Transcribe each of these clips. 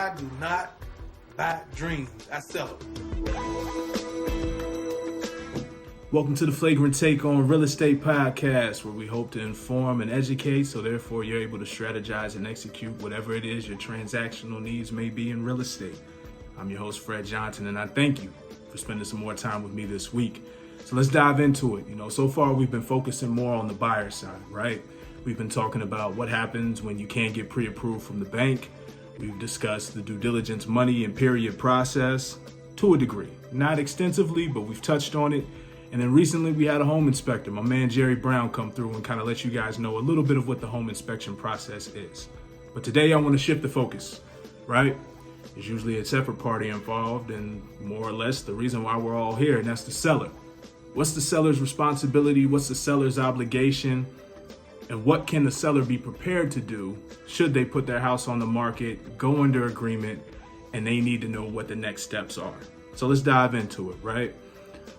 I do not buy dreams. I sell them. Welcome to the Flagrant Take on Real Estate Podcast, where we hope to inform and educate, so therefore you're able to strategize and execute whatever it is your transactional needs may be in real estate. I'm your host, Fred Johnson, and I thank you for spending some more time with me this week. So let's dive into it. So far we've been focusing more on the buyer side, right? We've been talking about what happens when you can't get pre-approved from the bank. We've discussed the due diligence money and period process to a degree. Not extensively, but we've touched on it. And then recently we had a home inspector, my man Jerry Brown, come through and kind of let you guys know a little bit of what the home inspection process is. But today I want to shift the focus, right? There's usually a separate party involved, and more or less the reason why we're all here, and that's the seller. What's the seller's responsibility? What's the seller's obligation? And what can the seller be prepared to do should they put their house on the market, go under agreement, and they need to know what the next steps are? So let's dive into it, right?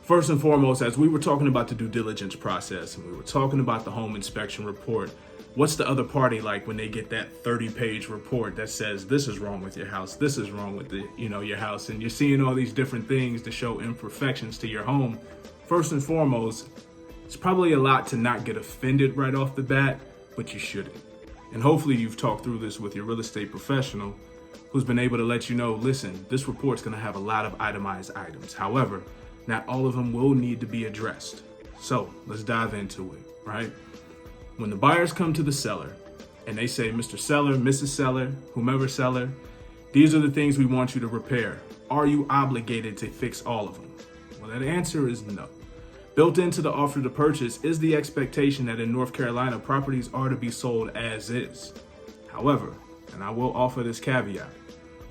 First and foremost, as we were talking about the due diligence process and we were talking about the home inspection report, what's the other party like when they get that 30-page report that says this is wrong with your house, this is wrong with your house, and you're seeing all these different things to show imperfections to your home? First and foremost, it's probably a lot to not get offended right off the bat, but you shouldn't. And hopefully you've talked through this with your real estate professional who's been able to let you know, listen, this report's gonna have a lot of itemized items. However, not all of them will need to be addressed. So let's dive into it, right? When the buyers come to the seller and they say, Mr. Seller, Mrs. Seller, whomever seller, these are the things we want you to repair. Are you obligated to fix all of them? Well, that answer is no. Built into the offer to purchase is the expectation that in North Carolina, properties are to be sold as is. However, and I will offer this caveat,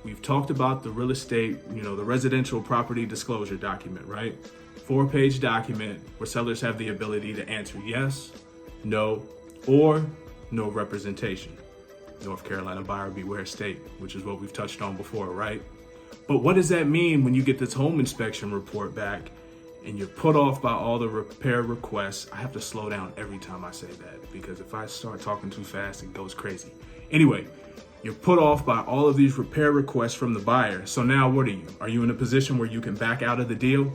we've talked about the real estate, the residential property disclosure document, right? 4-page document where sellers have the ability to answer yes, no, or no representation. North Carolina buyer beware state, which is what we've touched on before, right? But what does that mean when you get this home inspection report back and you're put off by all the repair requests? I have to slow down every time I say that because if I start talking too fast, it goes crazy. Anyway, you're put off by all of these repair requests from the buyer. So now what are you? Are you in a position where you can back out of the deal?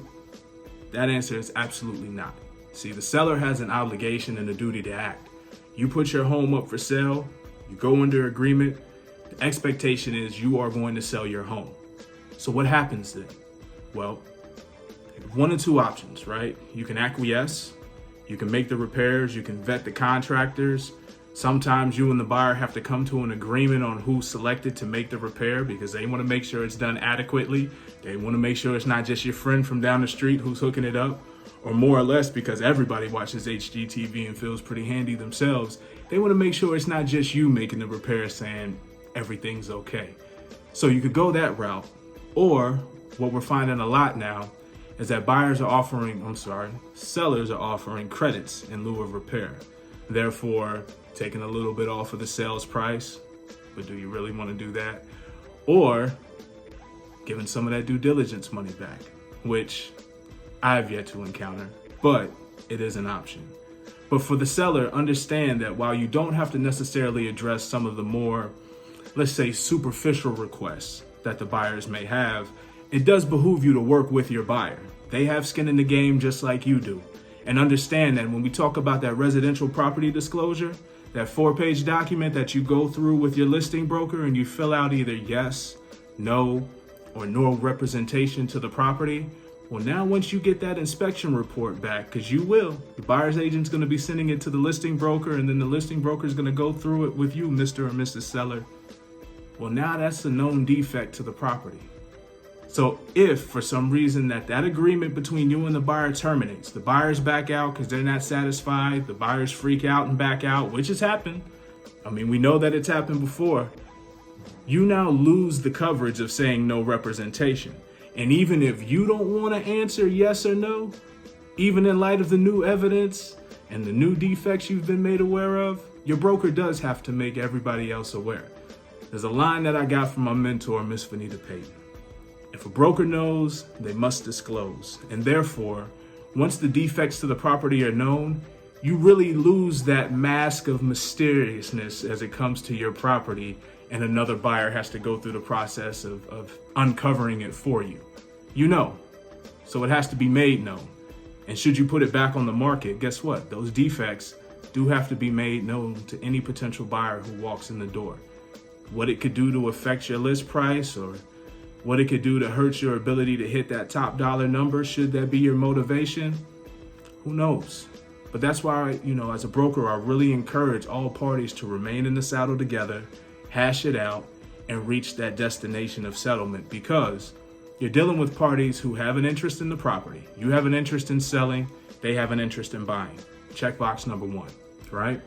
That answer is absolutely not. See, the seller has an obligation and a duty to act. You put your home up for sale, you go under agreement, the expectation is you are going to sell your home. So what happens then? Well, one of two options, right? You can acquiesce, you can make the repairs, you can vet the contractors. Sometimes you and the buyer have to come to an agreement on who's selected to make the repair because they want to make sure it's done adequately. They want to make sure it's not just your friend from down the street who's hooking it up, or more or less because everybody watches HGTV and feels pretty handy themselves. They want to make sure it's not just you making the repair saying everything's okay. So you could go that route, or what we're finding a lot now is that sellers are offering credits in lieu of repair. Therefore, taking a little bit off of the sales price, but do you really want to do that? Or giving some of that due diligence money back, which I have yet to encounter, but it is an option. But for the seller, understand that while you don't have to necessarily address some of the more, let's say, superficial requests that the buyers may have, it does behoove you to work with your buyer. They have skin in the game just like you do. And understand that when we talk about that residential property disclosure, that 4-page document that you go through with your listing broker and you fill out either yes, no, or no representation to the property. Well, now once you get that inspection report back, because you will, the buyer's agent's going to be sending it to the listing broker, and then the listing broker is going to go through it with you, Mr. or Mrs. Seller. Well, now that's a known defect to the property. So if for some reason that agreement between you and the buyer terminates, the buyers back out because they're not satisfied, the buyers freak out and back out, which has happened. I mean, we know that it's happened before. You now lose the coverage of saying no representation. And even if you don't want to answer yes or no, even in light of the new evidence and the new defects you've been made aware of, your broker does have to make everybody else aware. There's a line that I got from my mentor, Miss Vanita Payton. If a broker knows, they must disclose. And therefore, once the defects to the property are known, you really lose that mask of mysteriousness as it comes to your property and another buyer has to go through the process of uncovering it for you. You know, so it has to be made known. And should you put it back on the market, guess what? Those defects do have to be made known to any potential buyer who walks in the door. What it could do to affect your list price, or what it could do to hurt your ability to hit that top dollar number, should that be your motivation, who knows? But that's why, as a broker, I really encourage all parties to remain in the saddle together, hash it out, and reach that destination of settlement, because you're dealing with parties who have an interest in the property. You have an interest in selling, they have an interest in buying. Checkbox number one, right?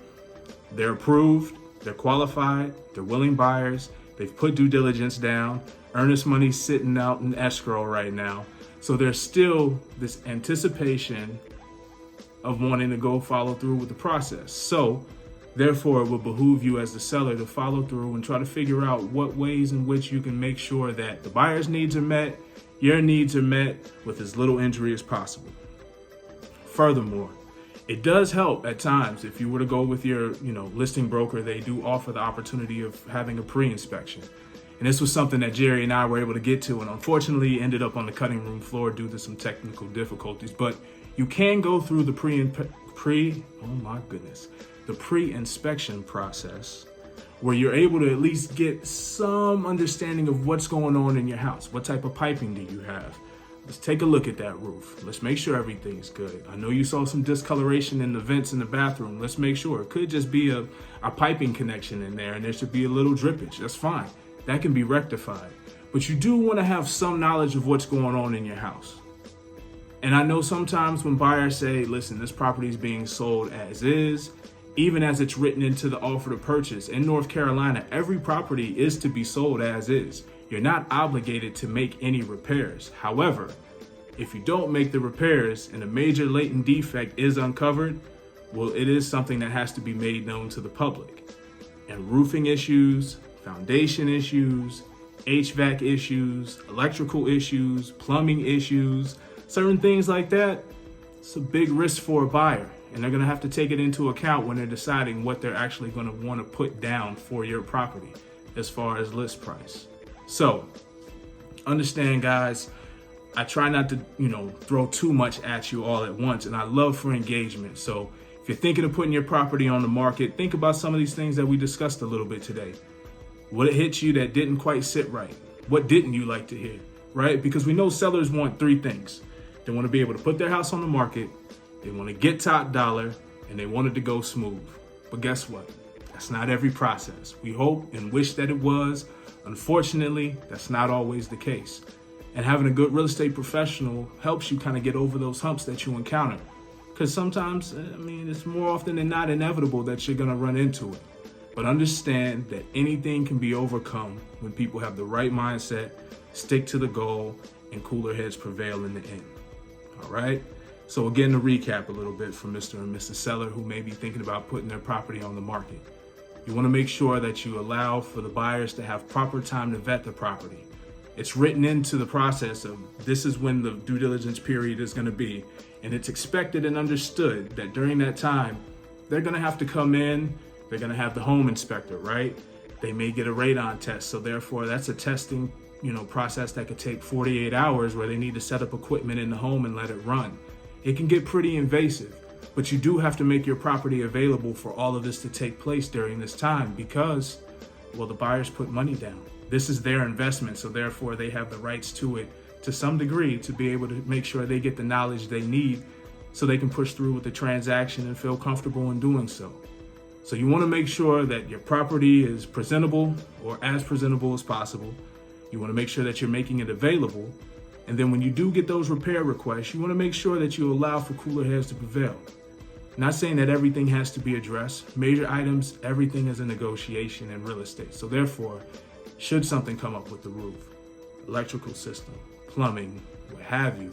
They're approved, they're qualified, they're willing buyers, they've put due diligence down, earnest money's sitting out in escrow right now. So there's still this anticipation of wanting to go follow through with the process. So therefore, it will behoove you as the seller to follow through and try to figure out what ways in which you can make sure that the buyer's needs are met, your needs are met with as little injury as possible. Furthermore, it does help at times if you were to go with your, listing broker. They do offer the opportunity of having a pre-inspection. And this was something that Jerry and I were able to get to, and unfortunately ended up on the cutting room floor due to some technical difficulties. But you can go through the pre-inspection process, where you're able to at least get some understanding of what's going on in your house. What type of piping do you have? Let's take a look at that roof. Let's make sure everything's good. I know you saw some discoloration in the vents in the bathroom. Let's make sure. It could just be a piping connection in there, and there should be a little drippage. That's fine. That can be rectified. But you do want to have some knowledge of what's going on in your house. And I know sometimes when buyers say, listen, this property is being sold as is, even as it's written into the offer to purchase. In North Carolina, every property is to be sold as is. You're not obligated to make any repairs. However, if you don't make the repairs and a major latent defect is uncovered, well, it is something that has to be made known to the public. And roofing issues, foundation issues, HVAC issues, electrical issues, plumbing issues, certain things like that, it's a big risk for a buyer. And they're going to have to take it into account when they're deciding what they're actually going to want to put down for your property as far as list price. So understand, guys, I try not to, throw too much at you all at once. And I love for engagement. So if you're thinking of putting your property on the market, think about some of these things that we discussed a little bit today. What hit you that didn't quite sit right? What didn't you like to hear, right? Because we know sellers want three things. They want to be able to put their house on the market, they want to get top dollar, and they want it to go smooth. But guess what? That's not every process. We hope and wish that it was. Unfortunately, that's not always the case. And having a good real estate professional helps you kind of get over those humps that you encounter. Because sometimes, it's more often than not inevitable that you're going to run into it. But understand that anything can be overcome when people have the right mindset, stick to the goal, and cooler heads prevail in the end. All right? So again, to recap a little bit for Mr. and Mrs. Seller who may be thinking about putting their property on the market. You want to make sure that you allow for the buyers to have proper time to vet the property. It's written into the process of this is when the due diligence period is going to be. And it's expected and understood that during that time, they're going to have to come in. They're going to have the home inspector, right? They may get a radon test. So therefore, that's a testing, process that could take 48 hours where they need to set up equipment in the home and let it run. It can get pretty invasive, but you do have to make your property available for all of this to take place during this time because, the buyers put money down. This is their investment, so therefore they have the rights to it to some degree to be able to make sure they get the knowledge they need so they can push through with the transaction and feel comfortable in doing so. So you want to make sure that your property is presentable or as presentable as possible. You want to make sure that you're making it available. And then when you do get those repair requests, you want to make sure that you allow for cooler heads to prevail. Not saying that everything has to be addressed. Major items, everything is a negotiation in real estate. So therefore, should something come up with the roof, electrical system, plumbing, what have you,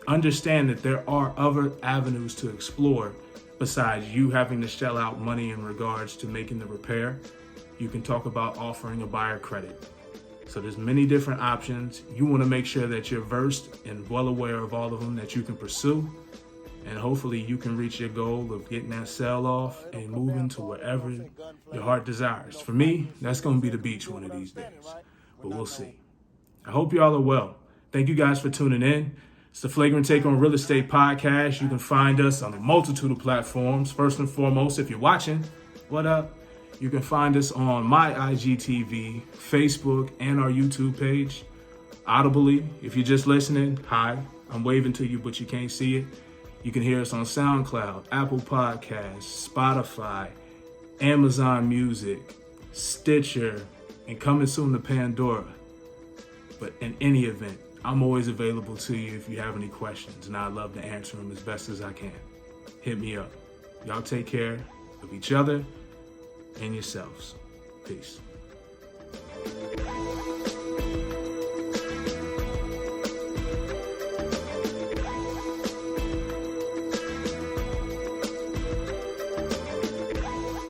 understand that there are other avenues to explore besides you having to shell out money in regards to making the repair. You can talk about offering a buyer credit. So there's many different options. You want to make sure that you're versed and well aware of all of them that you can pursue. And hopefully you can reach your goal of getting that cell off and moving to wherever your heart desires. For me, that's going to be the beach one of these days, but we'll see. I hope y'all are well. Thank you guys for tuning in. It's the Flagrant Take on Real Estate podcast. You can find us on a multitude of platforms. First and foremost, if you're watching, what up? You can find us on my IGTV, Facebook, and our YouTube page. Audibly, if you're just listening, hi. I'm waving to you, but you can't see it. You can hear us on SoundCloud, Apple Podcasts, Spotify, Amazon Music, Stitcher, and coming soon to Pandora. But in any event, I'm always available to you if you have any questions, and I'd love to answer them as best as I can. Hit me up. Y'all take care of each other and yourselves. Peace.